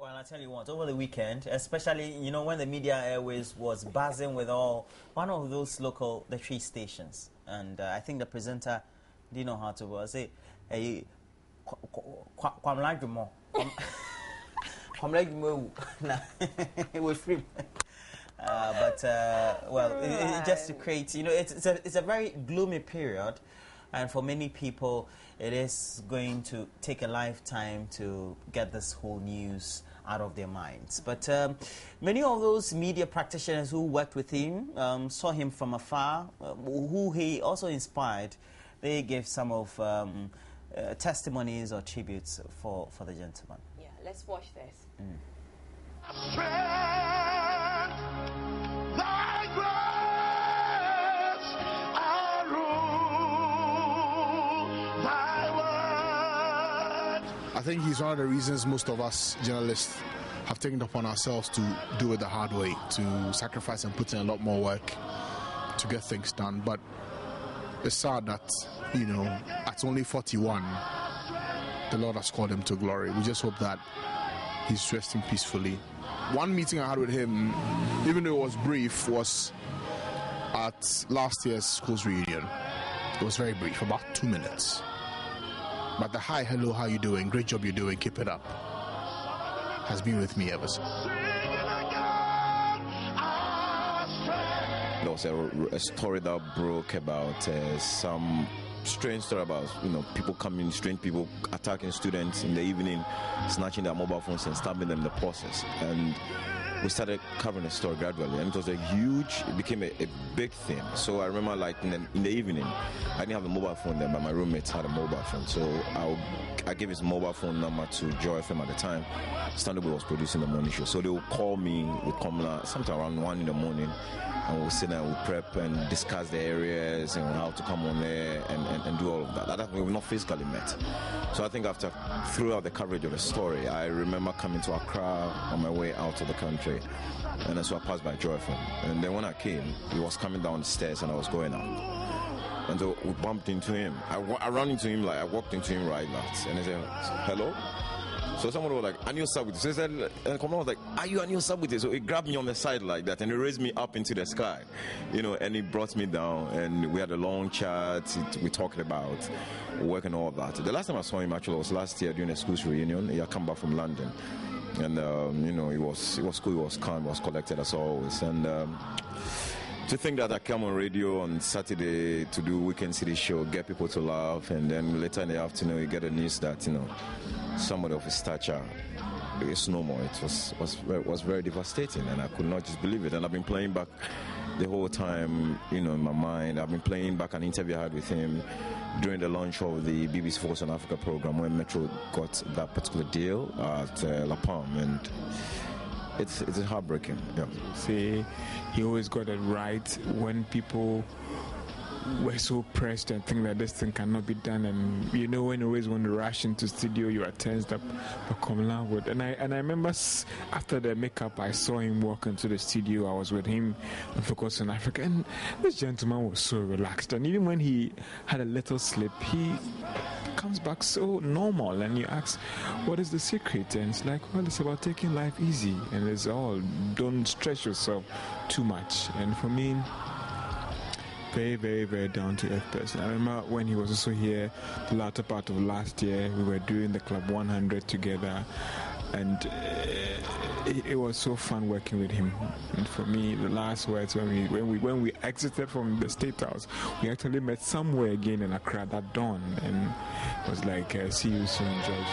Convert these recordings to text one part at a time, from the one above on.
Well, I tell you what, over the weekend, especially, you know, when the media airways was buzzing with one of those local, the 3 stations. And I think the presenter didn't know how to say, hey, Komla Dumor. Komla Dumor. It was free. Well, just to create, you know, it's a very gloomy period. And for many people, it is going to take a lifetime to get this whole news out of their minds. But many of those media practitioners who worked with him, saw him from afar, who he also inspired. They gave some of testimonies or tributes for the gentleman. Yeah, let's watch this. I think he's one of the reasons most of us journalists have taken it upon ourselves to do it the hard way, to sacrifice and put in a lot more work to get things done. But it's sad that, you know, at only 41, the Lord has called him to glory. We just hope that he's resting peacefully. One meeting I had with him, even though it was brief, was at last year's school's reunion. It was very brief, about 2 minutes. But the hi, hello, how you doing? Great job you're doing, keep it up, has been with me ever since. There was a story that broke about some strange story about, you know, people coming, strange people attacking students in the evening, snatching their mobile phones and stabbing them in the process. And we started covering the story gradually, and it was it became a big thing. So I remember, like, in the evening, I didn't have a mobile phone then, but my roommates had a mobile phone. So I gave his mobile phone number to Joy FM at the time. Standard was producing the morning show. So they would call me with Komla sometime around 1 in the morning, and we'll sit down, we'll prep and discuss the areas and how to come on there and do all of that. At that point, we've not physically met. So I think throughout the coverage of the story, I remember coming to Accra on my way out of the country. And then so I passed by Joy FM. And then when I came, he was coming down the stairs and I was going out. And so we bumped into him. I ran into him, like I walked into him right now. And he said, hello? So someone was like, Anil Sabute. So he said, and Komla was like, are you Anil Sabute? So he grabbed me on the side like that and he raised me up into the sky, you know, and he brought me down and we had a long chat. We talked about work and all of that. The last time I saw him actually was last year during a school's reunion. He had come back from London. And, you know, he was cool, he was calm, he was collected as always. And to think that I come on radio on Saturday to do Weekend City show, get people to laugh, and then later in the afternoon you get the news that, you know, somebody of his stature is no more. It was very devastating, and I could not just believe it. And I've been playing back the whole time, you know, in my mind. I've been playing back an interview I had with him during the launch of the BBC Focus on Africa program when Metro got that particular deal at La Palme, and it's heartbreaking. Yeah. See, he always got it right when people were so pressed and think that this thing cannot be done, and you know, when you always want to rush into studio, you are tensed up. But Komla would, and I remember after the makeup, I saw him walk into the studio. I was with him on Focus on Africa, and this gentleman was so relaxed. And even when he had a little slip, he comes back so normal. And you ask, what is the secret? And it's like, well, it's about taking life easy, and it's all, don't stress yourself too much. And for me, very, very, very down-to-earth person. I remember when he was also here, the latter part of last year, we were doing the Club 100 together, and it was so fun working with him. And for me, the last words when we exited from the State House, we actually met somewhere again in Accra that dawn, and it was like, see you soon, George.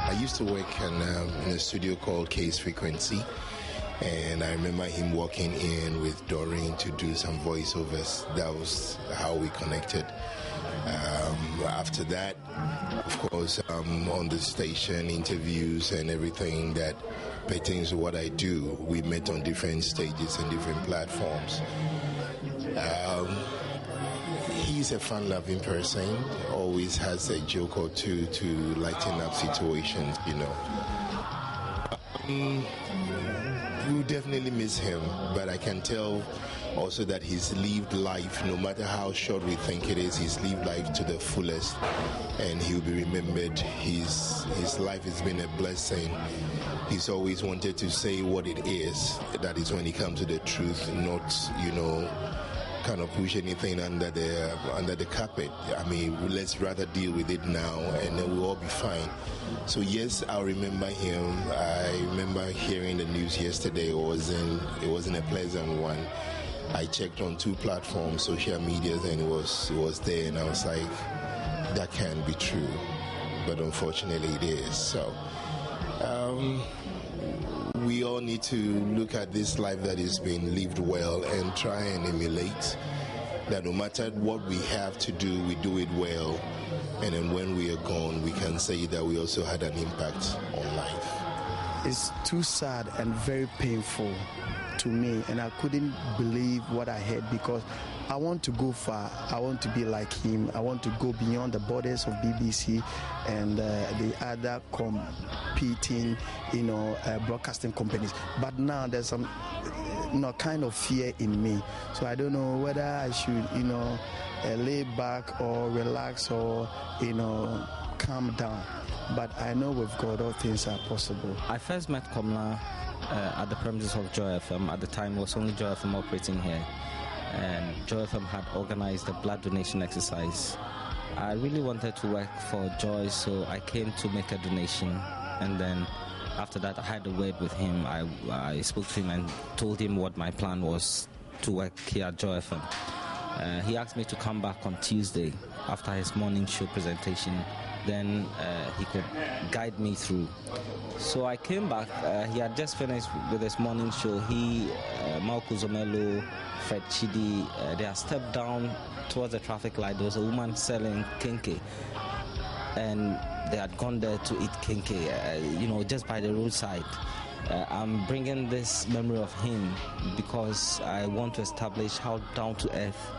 I used to work in a studio called Case Frequency, and I remember him walking in with Doreen to do some voiceovers. That was how we connected. After that, of course, on the station, interviews and everything that pertains to what I do, we met on different stages and different platforms. He's a fun-loving person, always has a joke or two to lighten up situations, you know. We'll definitely miss him, but I can tell also that he's lived life, no matter how short we think it is, he's lived life to the fullest, and he'll be remembered. His life has been a blessing. He's always wanted to say what it is. That is when he comes to the truth, not, kind of push anything under the carpet. I mean, let's rather deal with it now, and then we'll all be fine. So yes, I remember him. I remember hearing the news yesterday. It wasn't a pleasant one. I checked on 2 platforms, social media, and it was there, and I was like, that can't be true. But unfortunately, it is. So we all need to look at this life that is being lived well and try and emulate that. No matter what we have to do, we do it well, and then when we are gone, we can say that we also had an impact on life. It's too sad and very painful to me, and I couldn't believe what I heard, because I want to go far. I want to be like him. I want to go beyond the borders of BBC and the other competing, broadcasting companies. But now there's some, kind of fear in me. So I don't know whether I should, lay back or relax or, calm down. But I know with God all things are possible. I first met Komla at the premises of Joy FM. At the time, it was only Joy FM operating here. And Joy FM had organized a blood donation exercise. I really wanted to work for Joy, so I came to make a donation. And then after that, I had a word with him. I spoke to him and told him what my plan was to work here at Joy FM. He asked me to come back on Tuesday after his morning show presentation. Then he could guide me through. So I came back. He had just finished with his morning show. He, Malco Zomelo, Fred Chidi, they had stepped down towards the traffic light. There was a woman selling kinky, and they had gone there to eat kinky, just by the roadside. I'm bringing this memory of him because I want to establish how down to earth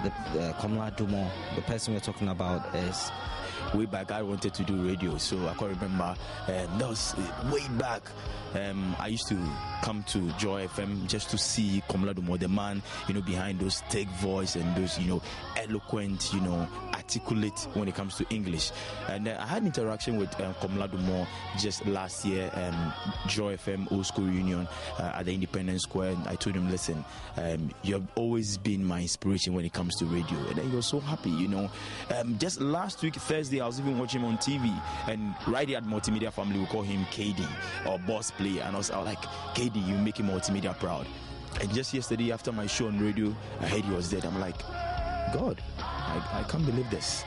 the Komla Dumor, the person we're talking about, is. Way back, I wanted to do radio, so I can remember that was way back. I used to come to Joy FM just to see Komla Dumor, the man, behind those thick voice and those, eloquent, articulate when it comes to English. And I had interaction with Komla Dumor just last year, Joy FM Old School Reunion at the Independence Square. And I told him, listen, you have always been my inspiration when it comes to radio. And then he was so happy, just last week, Thursday, I was even watching him on TV, and right here at Multimedia Family, we call him KD, or Boss Play, and I was like, KD, you make him Multimedia proud. And just yesterday, after my show on radio, I heard he was dead. I'm like, God, I can't believe this.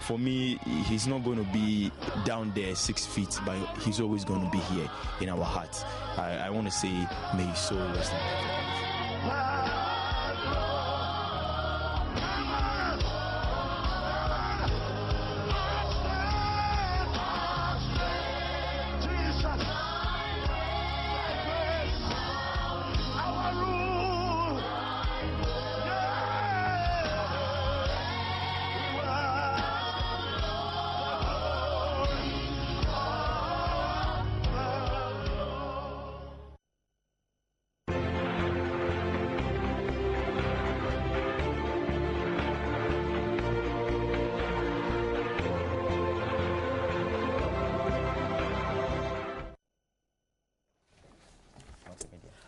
For me, he's not going to be down there 6 feet, but he's always going to be here in our hearts. I want to say, may his soul rest in peace.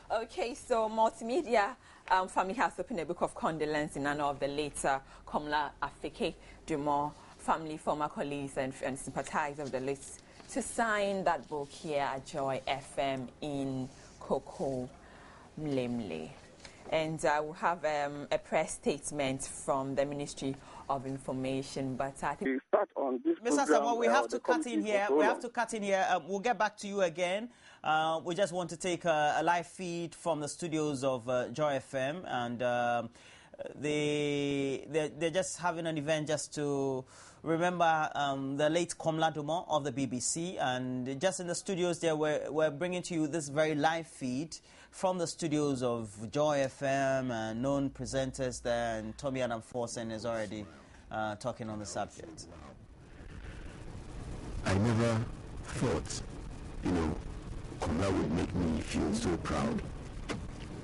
Okay, so Multimedia Family has opened a book of condolence in honor of the later Komla Afike Dumor family, former colleagues and sympathizers of the late, to sign that book here at Joy FM in Koko Mlemle. And we'll have a press statement from the Ministry of Information. But I think we start on this Mr. Samuel, we have to cut in here. We'll get back to you again. We just want to take a live feed from the studios of Joy FM, and they're just having an event just to remember the late Komla Dumor of the BBC, and just in the studios there we're bringing to you this very live feed from the studios of Joy FM, and known presenters there, and Tommy Adam Forsen is already talking on the subject. I never thought, Komla would make me feel so proud.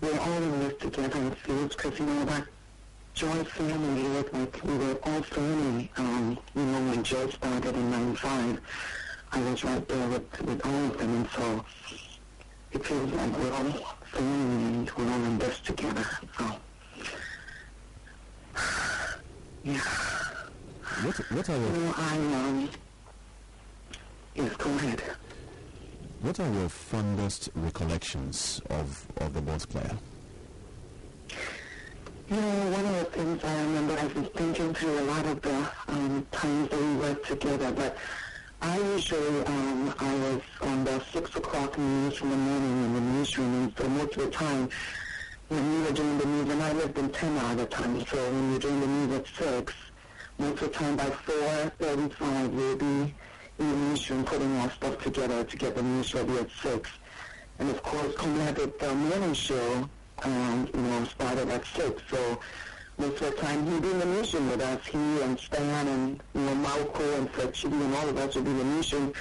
we're all in this together, it feels, because, that Joy family, like we were all family. When Joy started in 95, I was right there with all of them, and so it feels like we're all family and we're all in this together. So, yeah. What are your... Yes, go ahead. What are your fondest recollections of the ball player? One of the things I remember, I've been thinking through a lot of the times that we worked together, but I usually, I was on the 6 o'clock news in the morning in the newsroom, and so most of the time, when we were doing the news, and I lived in 10 at the time, so when we were doing the news at 6, most of the time by 4:35, we'll be in the newsroom putting our stuff together to get the news ready at 6. And of course, Komla did the morning show, started at 6. So most of the time he'd be in the newsroom with us. He and Stan and, Malco and Fletchidi and all of us would be in the newsroom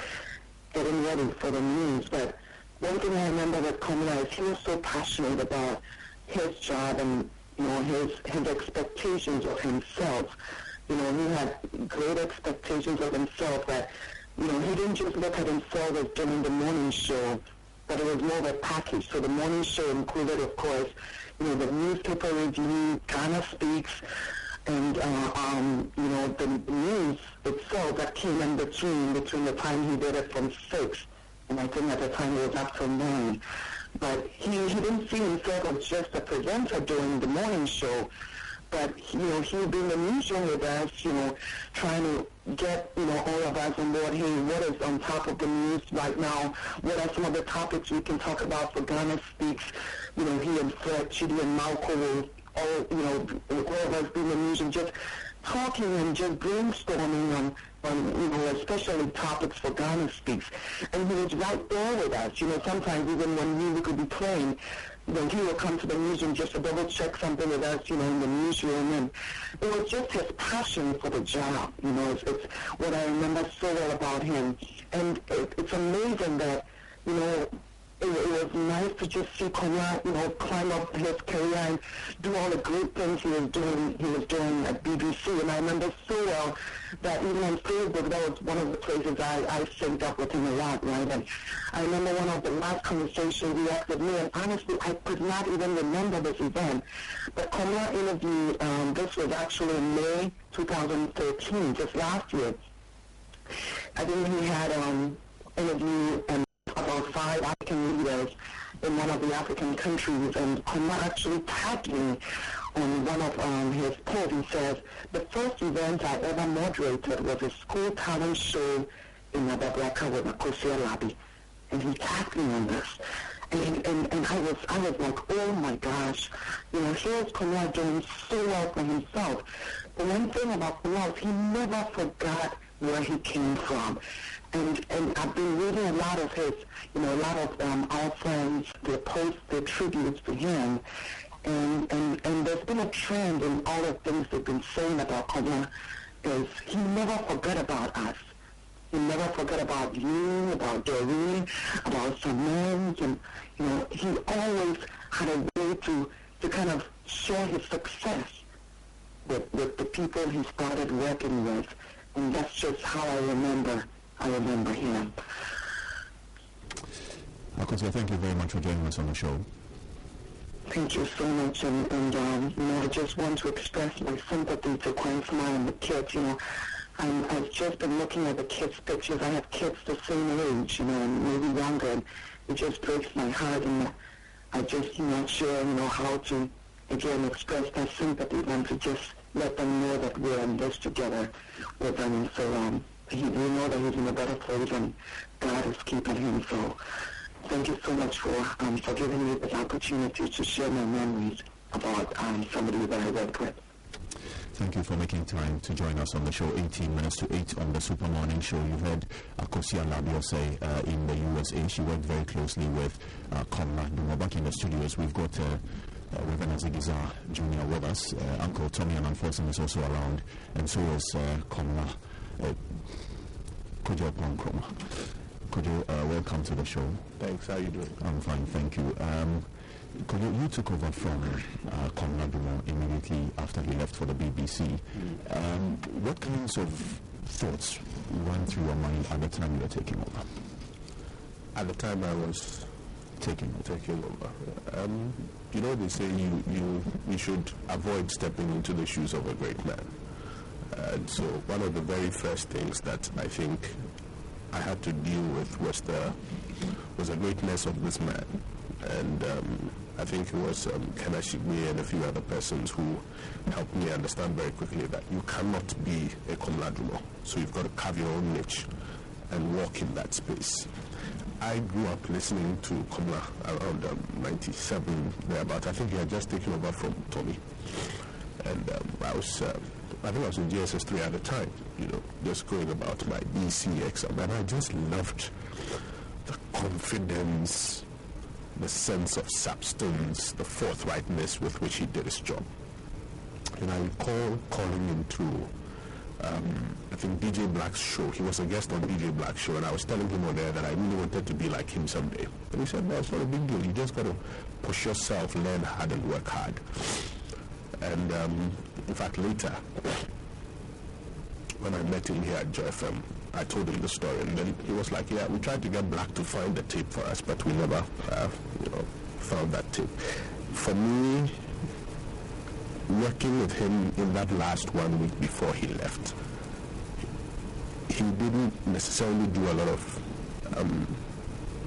getting ready for the news. But one thing I remember with Komla is he was so passionate about his job and, his expectations of himself. He had great expectations of himself that, he didn't just look at himself as doing the morning show, but it was more of a package. So the morning show included, of course, the newspaper review, Ghana Speaks, and, the news itself that came in between the time he did it from 6, and I think at the time it was up till 9. But he didn't see himself as just a presenter during the morning show, but, he would be in the newsroom with us, trying to get, all of us on board. Hey, what is on top of the news right now? What are some of the topics we can talk about for Ghana Speaks? He and Fred, Chidi, and Malco will all of us be in the newsroom just talking and just brainstorming on especially topics for Ghana Speaks. And he was right there with us. Sometimes even when we could be playing, he would come to the newsroom just to double check something with us, in the newsroom, and it was just his passion for the job. It's what I remember so well about him, and it's amazing that, it was nice to just see Komla, climb up his career and do all the great things he was doing at BBC. And I remember so well that even on Facebook, that was one of the places I synced up with him a lot, right? And I remember one of the last conversations he had with me, and honestly, I could not even remember this event. But Komla interviewed, this was actually in May 2013, just last year. I think he had interviewed about 5 African leaders in one of the African countries, and Komla actually tagged me on one of his posts. He says, the first event I ever moderated was a school talent show in Nababraka with Akosia Labi, and he tagged me on this. And I was like, oh my gosh, here's Komla doing so well for himself. The one thing about Komla is he never forgot where he came from. And I've been reading a lot of his, a lot of our friends, their posts, their tributes to him. And there's been a trend in all the things they've been saying about Komla is he never forgot about us. He never forgot about you, about Doreen, about Simone, and, he always had a way to kind of share his success with the people he started working with. And that's just how I remember him. Akosia, thank you very much for joining us on the show. Thank you so much, and I just want to express my sympathy to Kwansma and the kids. I've just been looking at the kids' pictures. I have kids the same age, and maybe younger, and it just breaks my heart, and I just not sure, how to, again, express my sympathy and to just let them know that we're in this together with them. So, we know that he's in a better place, and God is keeping him. So thank you so much for giving me this opportunity to share my memories about somebody that I worked with. Thank you for making time to join us on the show. 18 minutes to 8 on the Super Morning Show. You heard Akosia Labiose in the USA. She worked very closely with Komla Dumor. Back in the studios, we've got Reverend Zigiza Jr. with us. Uncle Tommy and Unfortunate is also around, and so is Komla. Kojo Pankroma. Kojo, welcome to the show. Thanks. How are you doing? I'm fine, thank you. You took over from Komla Dumor immediately after he left for the BBC. What kinds of thoughts ran through your mind at the time you were taking over? At the time I was taking over. They say you should avoid stepping into the shoes of a great man. And so one of the very first things that I think I had to deal with was the greatness of this man. And I think it was Kena Shigwe and a few other persons who helped me understand very quickly that you cannot be a Komla Dumor. So you've got to carve your own niche and walk in that space. I grew up listening to Komla around 97, thereabout. I think he had just taken over from Tommy. And I think I was in GSS 3 at the time, just going about my BC exam. And I just loved the confidence, the sense of substance, the forthrightness with which he did his job. And I recall calling into, I think, DJ Black's show. He was a guest on DJ Black's show, and I was telling him on there that I really wanted to be like him someday. And he said, no, it's not a big deal. You just got to push yourself, learn hard, and work hard. And in fact, later, when I met him here at Joy FM, I told him the story, and then he was like, yeah, we tried to get Black to find the tape for us, but we never found that tape. For me, working with him in that last 1 week before he left, he didn't necessarily do a lot of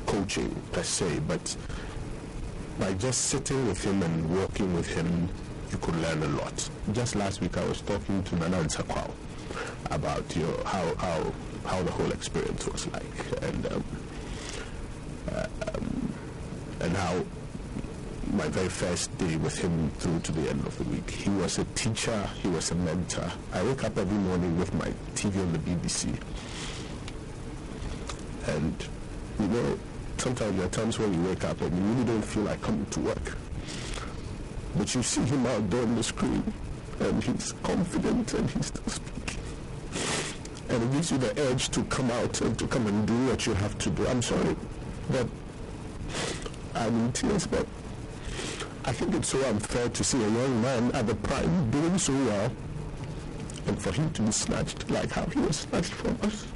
coaching per se, but by just sitting with him and walking with him, you could learn a lot. Just last week I was talking to Nana and Sakwao about how the whole experience was like, and how my very first day with him through to the end of the week. He was a teacher, he was a mentor. I wake up every morning with my TV on the BBC. And, sometimes there are times when you wake up and you really don't feel like coming to work. But you see him out there on the screen, and he's confident and he's still speaking. And it gives you the urge to come out and to come and do what you have to do. I'm sorry that I'm in tears, but I think it's so unfair to see a young man at the prime doing so well, and for him to be snatched like how he was snatched from us.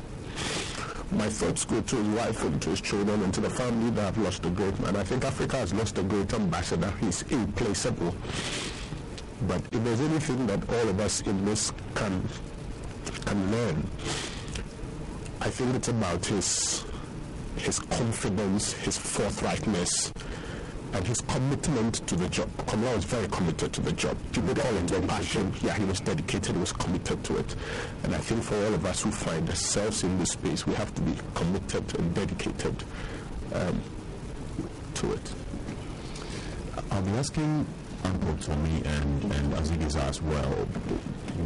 My thoughts go to his wife and to his children and to the family that have lost a great man. I think Africa has lost a great ambassador. He's irreplaceable. But if there's anything that all of us in this can learn, I think it's about his confidence, his forthrightness, and his commitment to the job. Komla was very committed to the job. People call him the passion. Yeah, he was dedicated, he was committed to it. And I think for all of us who find ourselves in this space, we have to be committed and dedicated to it. I'll be asking Uncle Tommy and Azigiza as well,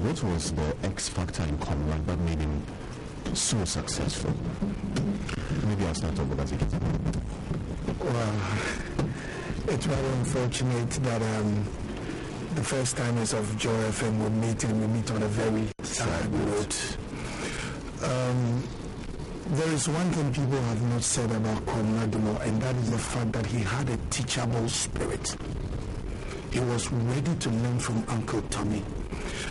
what was the X factor in Komla that made him so successful? Maybe I'll start off with Azigiza. Well, it's very unfortunate that the first timers of Joy FM would meet, and we meet on a very sad note. There is one thing people have not said about Komla Dumor, and that is the fact that he had a teachable spirit. He was ready to learn from Uncle Tommy.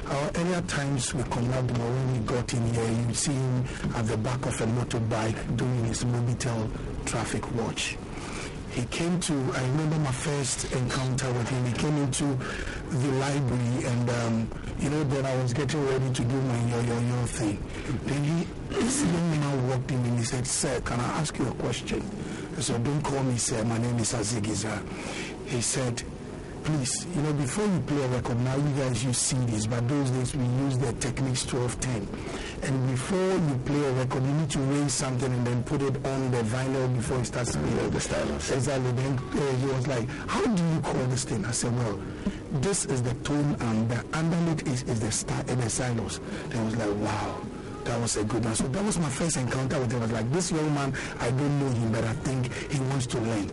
Our earlier times with Komla Dumor, when we got in here, you'd see him at the back of a motorbike doing his Mobitel traffic watch. He came to, I remember my first encounter with him, he came into the library and, then I was getting ready to do my yo thing. Then this young man walked in and he said, "Sir, can I ask you a question?" I said, "Don't call me sir, my name is Azigiza." He said, "Please, before you play a record, now you guys use CDs, but those days we use the Technics 1210. And before you play a record, you need to raise something and then put it on the vinyl before it starts playing." The stylus. Exactly. Then he was like, "How do you call this thing?" I said, "Well, this is the tone and the underneath is the stylus." Then I was like, wow, that was a good one. So that was my first encounter with him. I was like, this young man, I don't know him, but I think he wants to learn.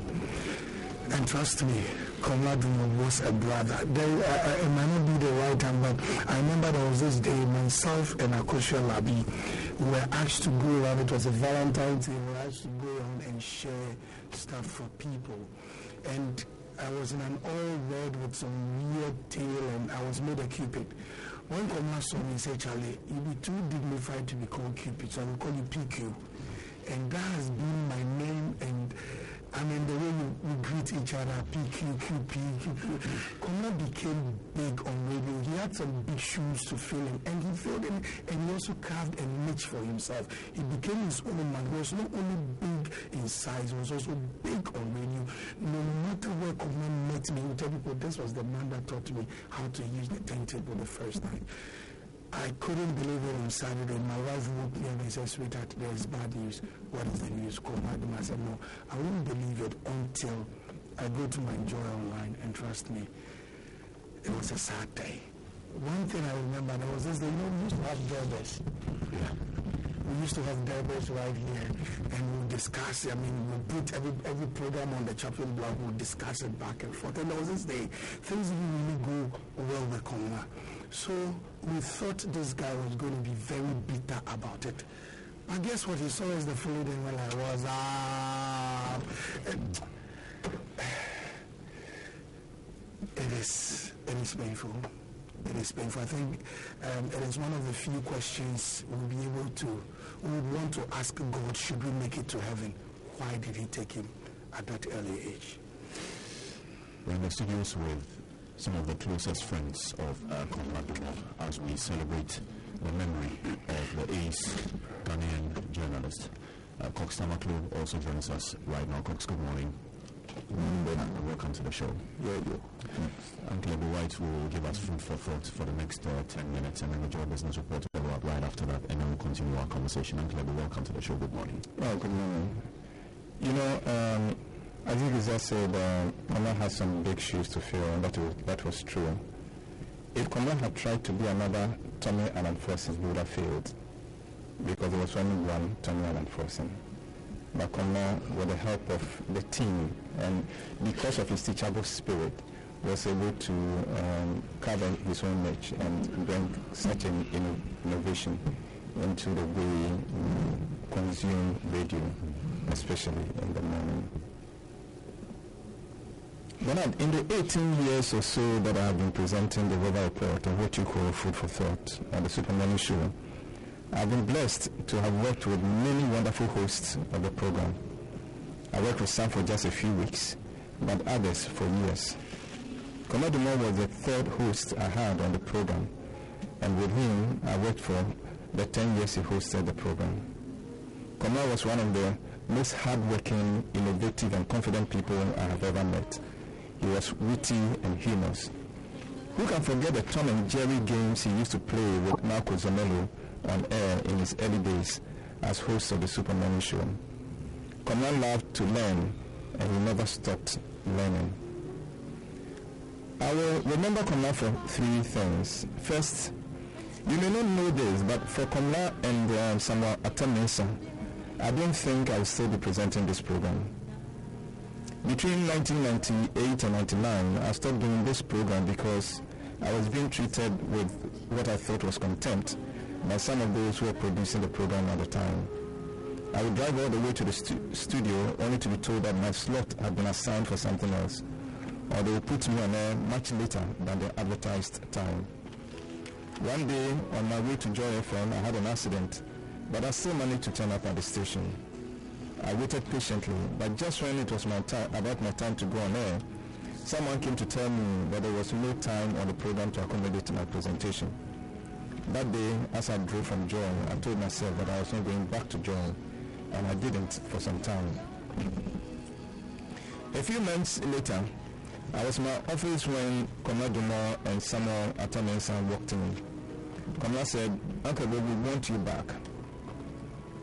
And trust me, Komla Dumor was a brother. It might not be the right time, but I remember there was this day, myself and Akosha Labi were asked to go around. It was a Valentine's Day. We were asked to go around and share stuff for people. And I was in an all red with some weird tail, and I was made a Cupid. When Komla saw me, he said, Charlie, you'll be too dignified to be called Cupid, so I will call you PQ. And that has been my name, and I mean, the way we greet each other, PQ, QP. Komla became big on radio. He had some big shoes to fill in, and he filled in, and he also carved a niche for himself. He became his own man. He was not only big in size, he was also big on radio. No matter where Komla met me, with people, this was the man that taught me how to use the turntable the first time. I couldn't believe it on Saturday. My wife woke me and I said, sweetheart, there's bad news. What is the news? I said, no, I won't believe it until I go to my Joy Online, and trust me, it was a sad day. One thing I remember, there was this day, we used to have Derbers. Yeah. We used to have Derbers right here, and we'll discuss, we'll put every program on the chopping block, we'll discuss it back and forth. And there was this day, things didn't really go well with Komla. So we thought this guy was going to be very bitter about it. But guess what? He saw us the following day when I was It is painful. It is painful. I think it is one of the few questions we would want to ask God, should we make it to heaven? Why did he take him at that early age? We're in the studios with some of the closest friends of Komla Dumor as we celebrate the memory of the ace Ghanaian journalist. Cox Tamaklo also joins us right now. Cox, good morning. Welcome to the show. Uncle Ebu White will give us food for thought for the next 10 minutes, and then the Joy Business Report will go up right after that, and then we'll continue our conversation. Uncle Ebu, welcome to the show. Good morning. Good morning. I think it's just said Komla has some big shoes to fill, and that was true. If Komla had tried to be another Tommy Allen Forson, he would have failed, because there was only one Tommy Allen Forson. But Komla, with the help of the team and because of his teachable spirit, was able to cover his own niche and bring such an innovation into the way we consume radio, especially in the morning. But in the 18 years or so that I have been presenting the Weather Report, or what you call Food for Thought, on the Super Morning Show, I've been blessed to have worked with many wonderful hosts of the program. I worked with some for just a few weeks, but others for years. Komla Dumor was the third host I had on the program, and with him I worked for the 10 years he hosted the program. Komla was one of the most hardworking, innovative, and confident people I have ever met. He was witty and humorous. Who can forget the Tom and Jerry games he used to play with Marco Zamello on air in his early days as host of the Super Morning Show? Komla loved to learn, and he never stopped learning. I will remember Komla for three things. First, you may not know this, but for Komla and Samuel Atani, I don't think I will still be presenting this program. Between 1998 and 99, I stopped doing this program because I was being treated with what I thought was contempt by some of those who were producing the program at the time. I would drive all the way to the studio only to be told that my slot had been assigned for something else, or they would put me on air much later than the advertised time. One day, on my way to Joy FM, I had an accident, but I still managed to turn up at the station. I waited patiently, but just when it was about my time to go on air, someone came to tell me that there was no time on the program to accommodate my presentation. That day, as I drove from Joy, I told myself that I was not going back to Joy, and I didn't for some time. A few months later, I was in my office when Komla Dumor and Samuel Atani walked in. Komla said, "Uncle, we want you back."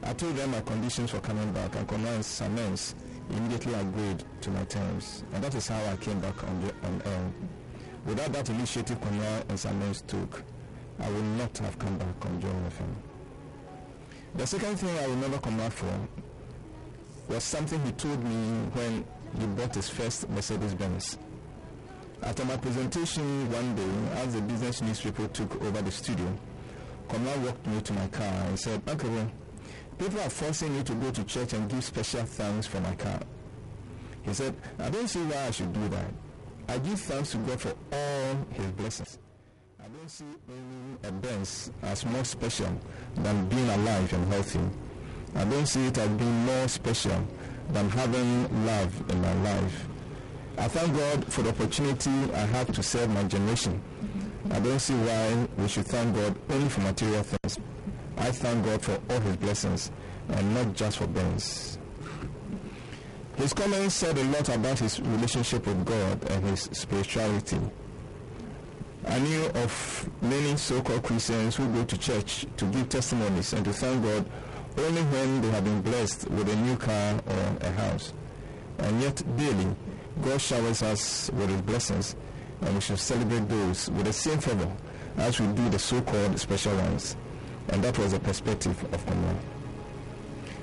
I told them my conditions for coming back, and Komla and Samens immediately agreed to my terms, and that is how I came back on air. Without that initiative Komla and Samens took, I would not have come back on Joy FM. The second thing I remember Komla for was something he told me when he bought his first Mercedes-Benz. After my presentation one day, as the business newspaper took over the studio, Komla walked me to my car and said, "Uncle, people are forcing me to go to church and give special thanks for my car." He said, "I don't see why I should do that. I give thanks to God for all his blessings. I don't see owning a Benz as more special than being alive and healthy. I don't see it as being more special than having love in my life. I thank God for the opportunity I have to serve my generation. I don't see why we should thank God only for material things. I thank God for all his blessings and not just for Benz. His comments said a lot about his relationship with God and his spirituality. I knew of many so-called Christians who go to church to give testimonies and to thank God only when they have been blessed with a new car or a house. And yet daily, God showers us with his blessings, and we should celebrate those with the same fervor as we do the so-called special ones. And that was the perspective of Komla.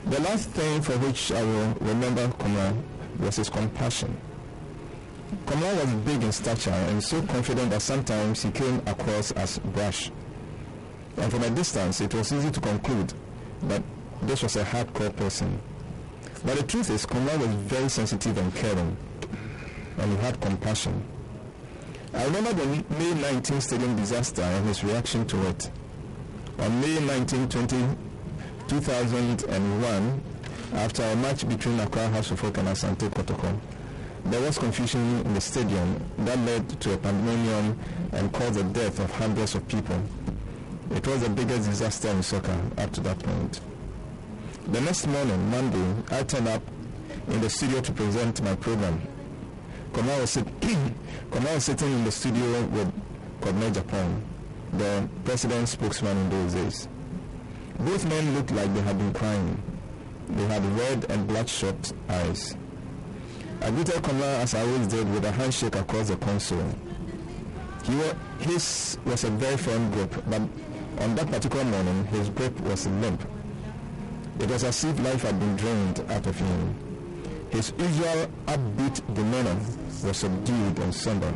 The last thing for which I will remember Komla was his compassion. Komla was big in stature and so confident that sometimes he came across as brash. And from a distance, it was easy to conclude that this was a hardcore person. But the truth is, Komla was very sensitive and caring, and he had compassion. I remember the May 19 stadium disaster and his reaction to it. On May 19, 2001, after a match between Accra House of Folk and Asante Kotoko, there was confusion in the stadium that led to a pandemonium and caused the death of hundreds of people. It was the biggest disaster in soccer up to that point. The next morning, Monday, I turned up in the studio to present my program. Komla was sitting in the studio with Komla Japan, the president's spokesman in those days. Both men looked like they had been crying. They had red and bloodshot eyes. I greeted Komla as I always did with a handshake across the console. His was a very firm grip, but on that particular morning, his grip was limp. It was as if life had been drained out of him. His usual upbeat demeanor was subdued and somber.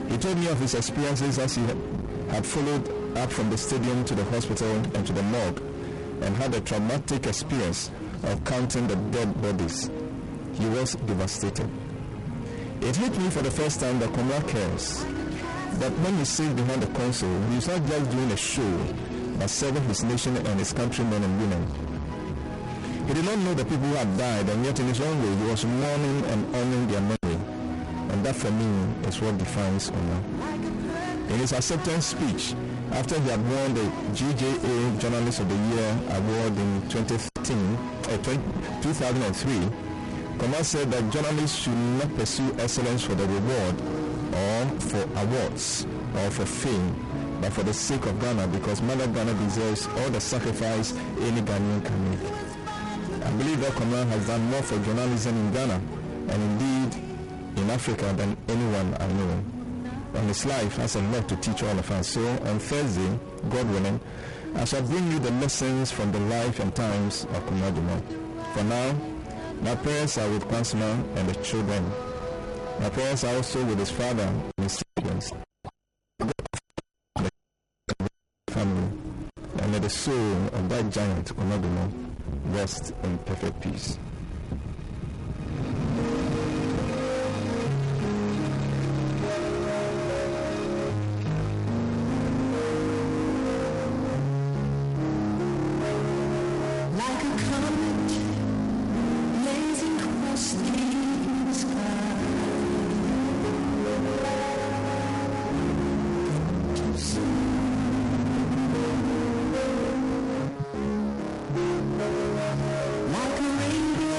He told me of his experiences as he had followed up from the stadium to the hospital and to the morgue, and had a traumatic experience of counting the dead bodies. He was devastated. It hit me for the first time that Komla cares. That when he sits behind the console, he is not just doing a show, but serving his nation and his countrymen and women. He did not know the people who had died, and yet in his own way he was mourning and honoring their memory. And that for me is what defines Komla. In his acceptance speech, after he had won the GJA Journalist of the Year award in 2003, Komla said that journalists should not pursue excellence for the reward or for awards or for fame, but for the sake of Ghana, because Mother Ghana deserves all the sacrifice any Ghanaian can make. I believe that Komla has done more for journalism in Ghana and indeed in Africa than anyone I know. And his life has a lot to teach all of us. So on Thursday, God willing, I shall bring you the lessons from the life and times of Komla Dumor. For now, my prayers are with Kwansima and the children. My prayers are also with his father and his siblings. Family. And may the soul of that giant, Komla Dumor, rest in perfect peace. Like a rainbow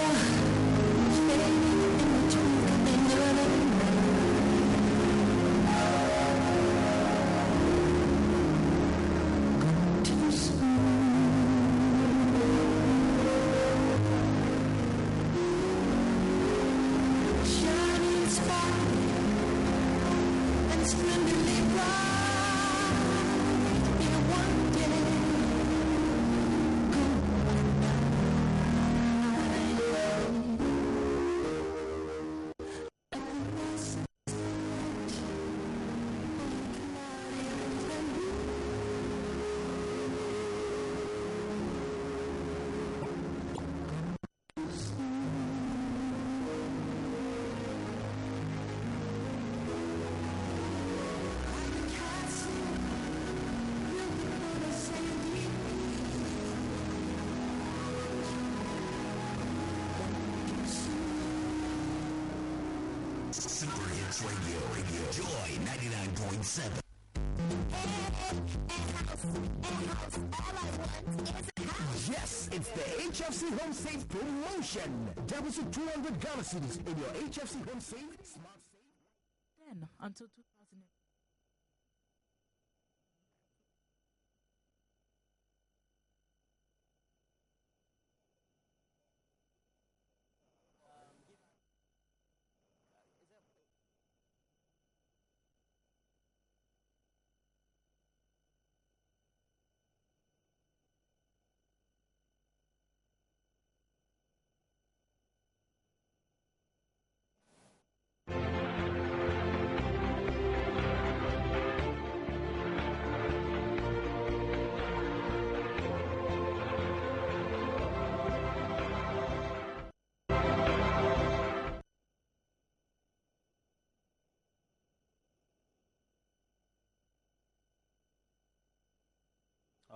Super Hits Radio. Joy 99.7. Yes, it's the HFC Home Safe promotion. Deposit 200 Ghana cedis in your HFC Home Safe Smart Safe. Then until 2000.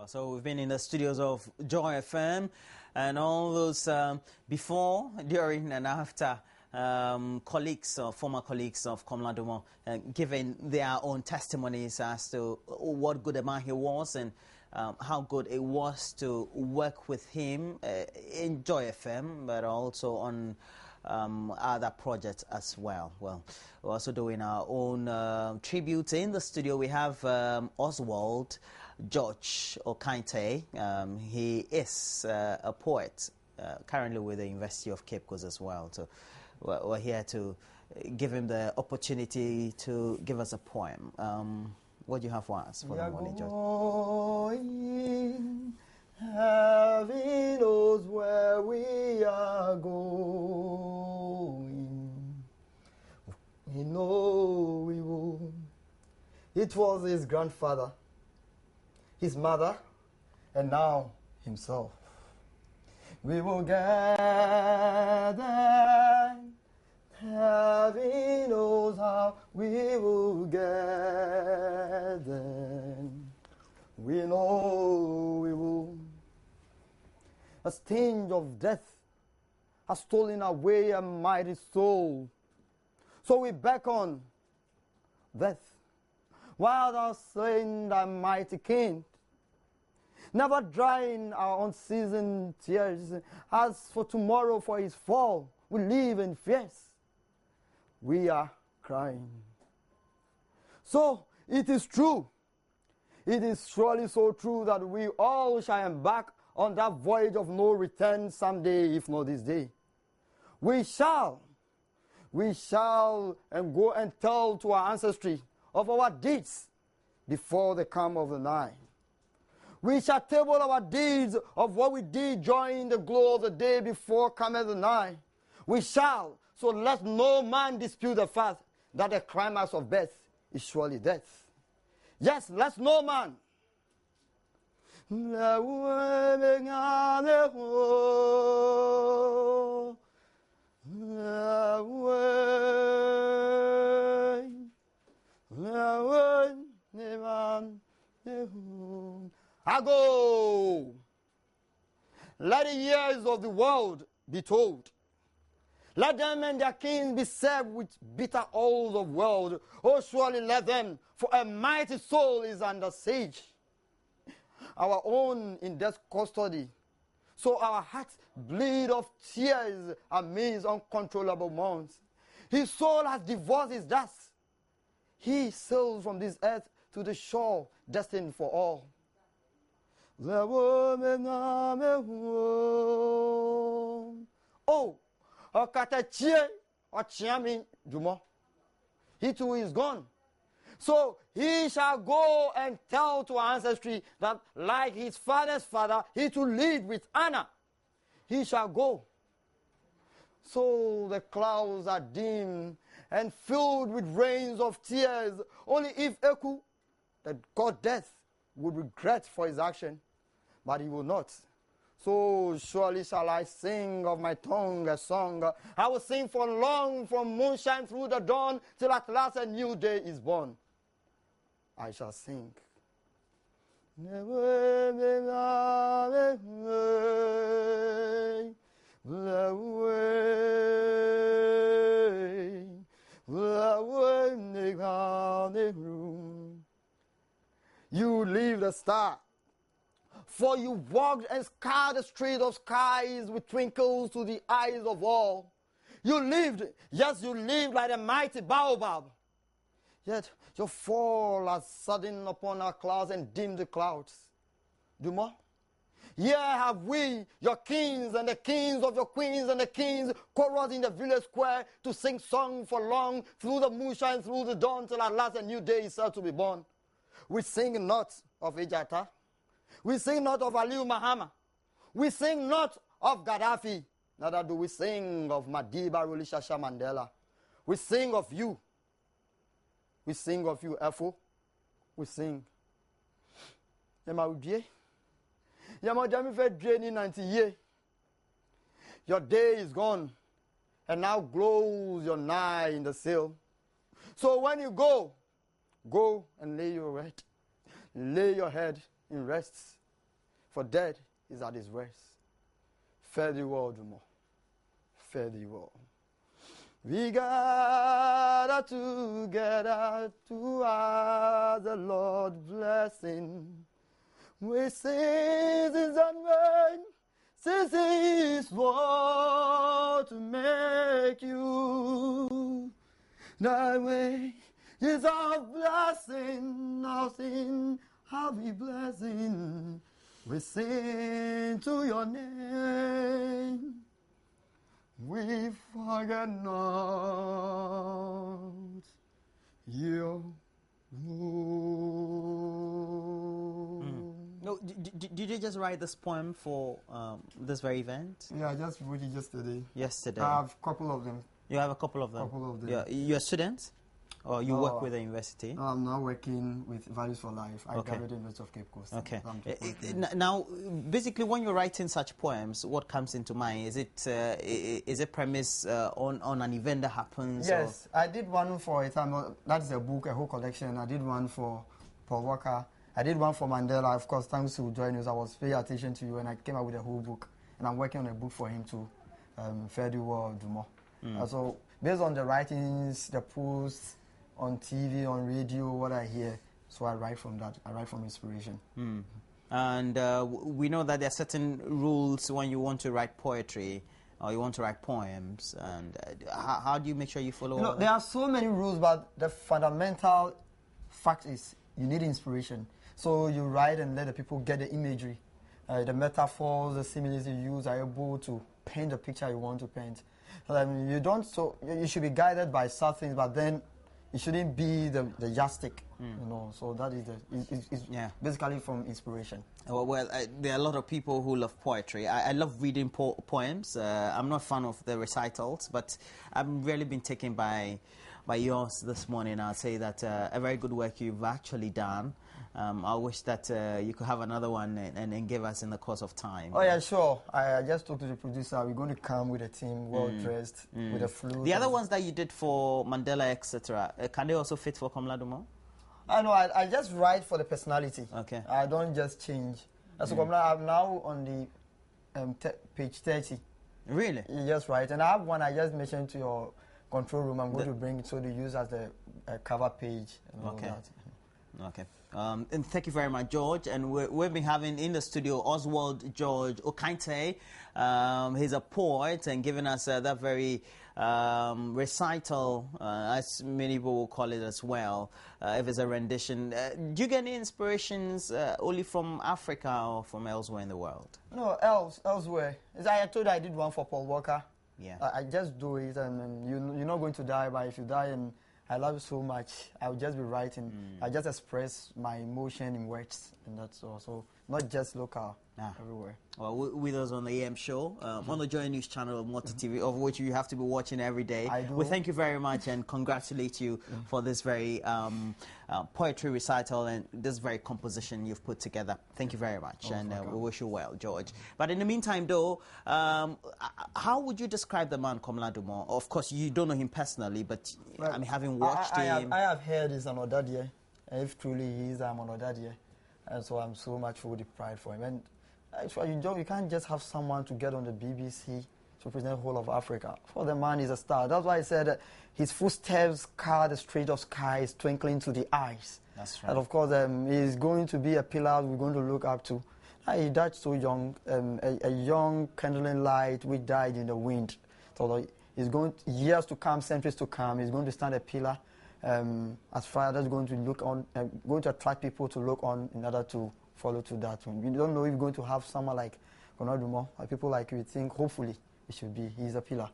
So we've been in the studios of Joy FM, and all those before, during and after colleagues, former colleagues of Komla Dumor, giving their own testimonies as to what good a man he was and how good it was to work with him in Joy FM, but also on other projects as well. Well, we're also doing our own tribute in the studio. We have Oswald George Okainte. He is a poet, currently with the University of Cape Coast as well. So we're here to give him the opportunity to give us a poem. What do you have for us for the morning, George? Heaven knows where we are going. We know we will. It was his grandfather, his mother, and now himself. We will gather. Heaven knows how we will gather. We know we will. A sting of death has stolen away a mighty soul. So we beckon death, while thou slain thy mighty king, never drying our unseasoned tears. As for tomorrow, for his fall, we live in fears. We are crying. So it is true. It is surely so true that we all shall embark on that voyage of no return someday, if not this day. We shall and go and tell to our ancestry of our deeds before the come of the night. We shall table our deeds of what we did during the glow of the day before cometh the night. We shall, so let no man dispute the fact that the climax of birth is surely death. Yes, let no man. I go. Let the years of the world be told. Let them and their kings be served with bitter oaths of world. Oh, surely let them, for a mighty soul is under siege. Our own in death custody. So our hearts bleed of tears amidst uncontrollable moans. His soul has divorced his dust. He sails from this earth to the shore, destined for all. Oh, he too is gone. So he shall go and tell to our ancestry that like his father's father, he too lived with Anna. He shall go. So the clouds are dim and filled with rains of tears. Only if Eku, the god death, would regret for his action, but he will not. So surely shall I sing of my tongue a song. I will sing for long, from moonshine through the dawn, till at last a new day is born. I shall sing. I same room. You leave the star, for you walked and scoured the street of skies with twinkles to the eyes of all. You lived, yes, you lived like a mighty baobab. Yet your fall has sudden upon our clouds and dimmed the clouds. Dumor, here have we, your kings and the kings of your queens and the kings, chorus in the village square to sing song for long, through the moonshine, through the dawn, till at last a new day is set to be born. We sing not of Ejata. We sing not of Aliu Mahama. We sing not of Gaddafi. Neither do we sing of Madiba Rulishasha Mandela. We sing of you. We sing of you, Efo. We sing. Your day is gone, and now glows your night in the sail. So when you go, go and lay your head in rest, for death is at his rest. Fare thee well, Dumor. Fare thee well. We gather together to ask the Lord's blessing. We sing and rain, since His word to make you. Thy way is our blessing, our sin, our blessing. We sing to your name. We forget not your No, did you just write this poem for this very event? Yeah, I just wrote it yesterday. Yesterday. I have a couple of them. You have a couple of them? Couple of them. Yeah. You're students? Or you work with the university? No, I'm now working with Values for Life. I graduated in University of Cape Coast. Okay. Now, basically, when you're writing such poems, what comes into mind? Is it premise on an event that happens? Yes, I did one for a time. That's a book, a whole collection. I did one for Paul Walker. I did one for Mandela. Of course, thanks to joining us, I was paying attention to you, and I came out with a whole book. And I'm working on a book for him too, Fare thee well, Dumor. So, based on the writings, the posts, on TV, on radio, what I hear. So I write from that. I write from inspiration. And we know that there are certain rules when you want to write poetry or you want to write poems. And how do you make sure you follow? There are so many rules, but the fundamental fact is you need inspiration. So you write and let the people get the imagery. The metaphors, the similes you use are able to paint the picture you want to paint. You should be guided by some things, but then it shouldn't be the yardstick, So that is basically from inspiration. Well, there are a lot of people who love poetry. I love reading poems. I'm not a fan of the recitals, but I've really been taken by yours this morning. I'll say that a very good work you've actually done. I wish that you could have another one and give us in the course of time. Oh, yeah, sure. I just talked to the producer. We're going to come with a team, well-dressed, with a flute. The other ones that you did for Mandela, etc., can they also fit for Komla Dumor? I know. I just write for the personality. Okay. I don't just change. So Komla, I'm now on the page 30. Really? You just write. And I have one I just mentioned to your control room. I'm going to bring it so they use as the cover page. And all that. Okay. And thank you very much, George. And we've been having in the studio Oswald George Okainte. He's a poet and giving us that very recital, as many people will call it as well, if it's a rendition. Do you get any inspirations only from Africa or from elsewhere in the world? No, elsewhere. I told you I did one for Paul Walker. Yeah. I just do it, and you're not going to die, but if you die and I love you so much, I will just be writing. I just express my emotion in words, and that's all. So not just local, everywhere. Well, with us on the AM show, on the Joy News channel of Multi TV, of which you have to be watching every day. I do. We thank you very much and congratulate you for this very poetry recital and this very composition you've put together. Thank you very much, and we wish you well, George. But in the meantime, though, how would you describe the man Komla Dumor? Of course, you don't know him personally, but I mean, having watched him, I have heard he's an Odadie. If truly he is, I'm an Odadie, and so I'm so much for the pride for him. And actually, you can't just have someone to get on the BBC to represent the whole of Africa. For the man, he's a star. That's why I said his footsteps carve the street of skies, twinkling to the eyes. That's right. And of course, he's going to be a pillar we're going to look up to. He died so young, a young kindling light which died in the wind. So he's going years to come, centuries to come. He's going to stand a pillar as far as going to look on, going to attract people to look on in order to follow to that one. We don't know if we're going to have someone like Komla Dumor, people like you think. Hopefully, it should be. He's a pillar.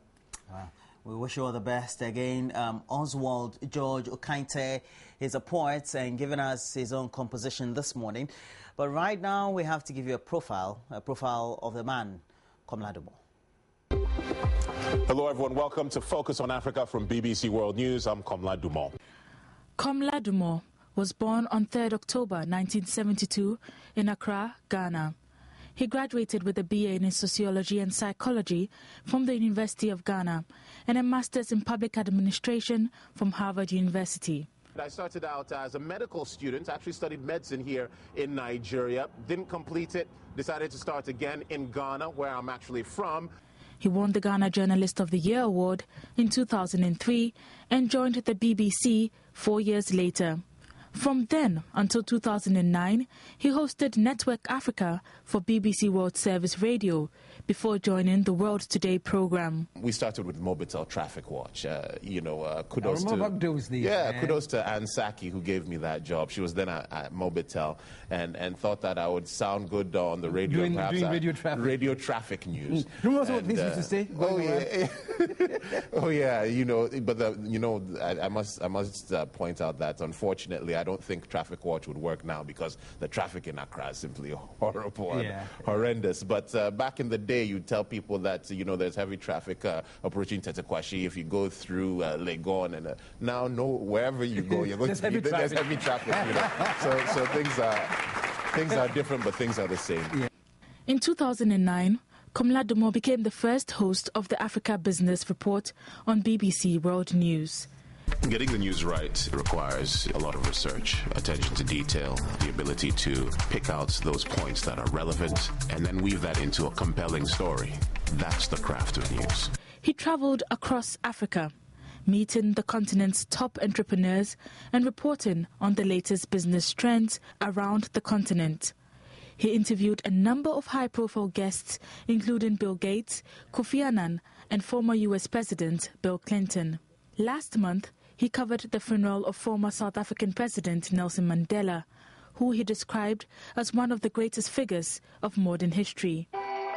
Wow. We wish you all the best. Again, Oswald George Okainte is a poet and giving us his own composition this morning. But right now, we have to give you a profile of the man, Komla Dumor. Hello, everyone. Welcome to Focus on Africa from BBC World News. I'm Komla Dumor. Komla Dumor was born on 3rd October 1972 in Accra, Ghana. He graduated with a BA in Sociology and Psychology from the University of Ghana and a Master's in Public Administration from Harvard University. I started out as a medical student, actually studied medicine here in Nigeria, didn't complete it, decided to start again in Ghana, where I'm actually from. He won the Ghana Journalist of the Year award in 2003 and joined the BBC 4 years later. From then until 2009, he hosted Network Africa for BBC World Service Radio before joining the World Today program. We started with Mobitel Traffic Watch. Kudos to Ann Saki, who gave me that job. She was then at Mobitel and thought that I would sound good on the radio. Doing radio traffic news. Remember what things used to say? I must point out that unfortunately I don't think Traffic Watch would work now because the traffic in Accra is simply horrible and horrendous. But back in the day, you'd tell people that there's heavy traffic approaching Tetekwashi if you go through Legon, and now wherever you go, you're going there's heavy traffic. So things are different, but things are the same. Yeah. In 2009, Komla Dumor became the first host of the Africa Business Report on BBC World News. Getting the news right requires a lot of research, attention to detail, the ability to pick out those points that are relevant, and then weave that into a compelling story. That's the craft of news. He traveled across Africa, meeting the continent's top entrepreneurs and reporting on the latest business trends around the continent. He interviewed a number of high-profile guests, including Bill Gates, Kofi Annan, and former U.S. President Bill Clinton. Last month, he covered the funeral of former South African President Nelson Mandela, who he described as one of the greatest figures of modern history.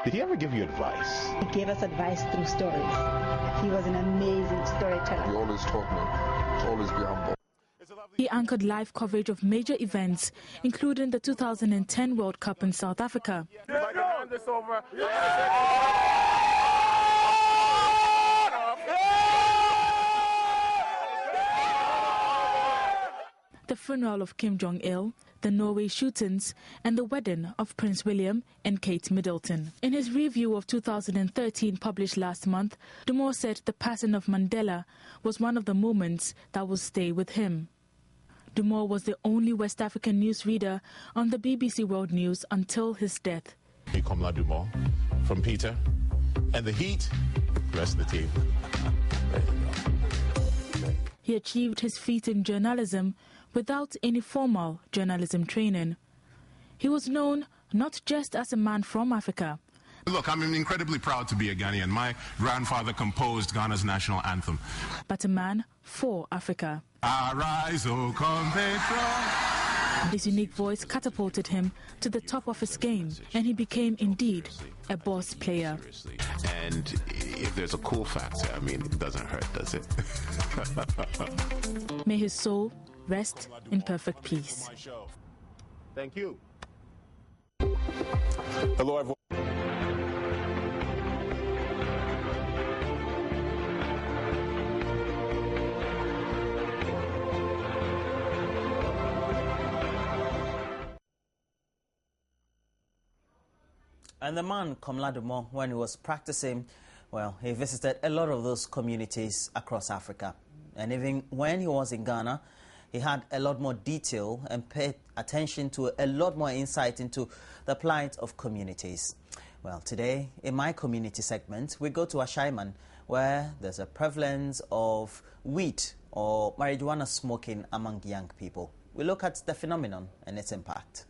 Did he ever give you advice? He gave us advice through stories. He was an amazing storyteller. He always taught me to always be humble. He anchored live coverage of major events, including the 2010 World Cup in South Africa. The funeral of Kim Jong-il, the Norway shootings, and the wedding of Prince William and Kate Middleton. In his review of 2013 published last month, Dumor said the passing of Mandela was one of the moments that will stay with him. Dumor was the only West African newsreader on the BBC World News until his death. Komla Dumor, from Peter, and the Heat, the rest of the team. He achieved his feat in journalism without any formal journalism training. He was known not just as a man from Africa. Look, I'm incredibly proud to be a Ghanaian. My grandfather composed Ghana's national anthem. But a man for Africa. Arise, O Competro. His unique voice catapulted him to the top of his game, and he became indeed a boss player. And if there's a cool factor, it doesn't hurt, does it? May his soul rest in perfect peace. Thank you. Hello, everyone. And the man, Komla Dumor, when he was practicing, well, he visited a lot of those communities across Africa. And even when he was in Ghana, he had a lot more detail and paid attention to a lot more insight into the plight of communities. Well, today, in my community segment, we go to Ashaiman, where there's a prevalence of weed or marijuana smoking among young people. We look at the phenomenon and its impact.